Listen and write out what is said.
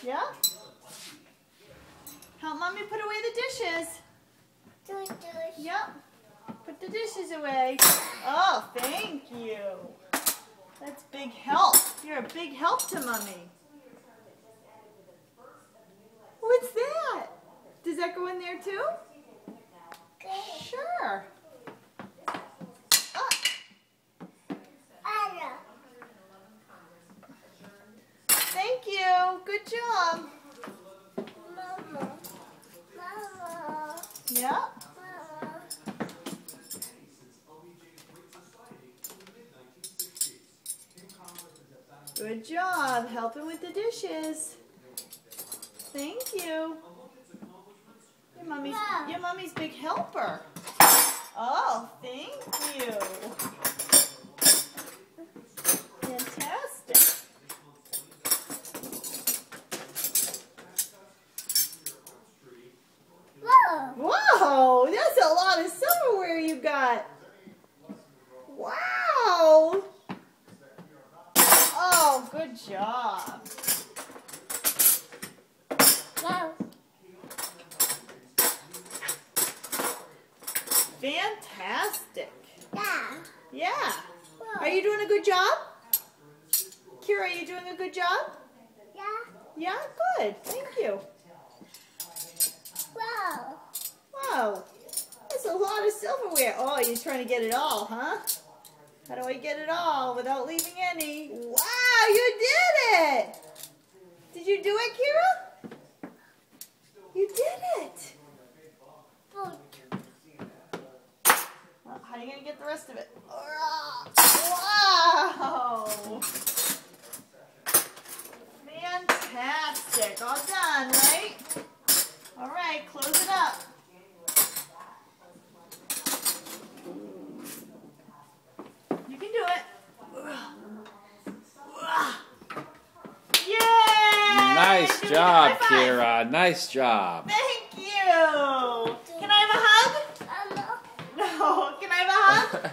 Yeah? Help Mommy put away the dishes. Yep. Put the dishes away. Oh, thank you. That's big help. You're a big help to Mommy. What's that? Does that go in there too? Sure. Thank you. Good job. Yeah. Good job helping with the dishes. Thank you. Your mommy's big helper. Oh, thank you. Fantastic. Whoa, that's a lot of silverware you got. Wow. Oh, good job. Fantastic. Yeah. Are you doing a good job? Kira, are you doing a good job? Yeah, good. Thank you. Whoa. That's a lot of silverware. Oh, you're trying to get it all, huh? How do I get it all without leaving any? Wow, you did it! Did you do it, Kira? You did it! How are you going to get the rest of it? Wow! Fantastic. All done, right? All right, close it up. You can do it. Yay! Nice job, Kira. Nice job. Thank you. Can I have a hug? No. Can I have a hug?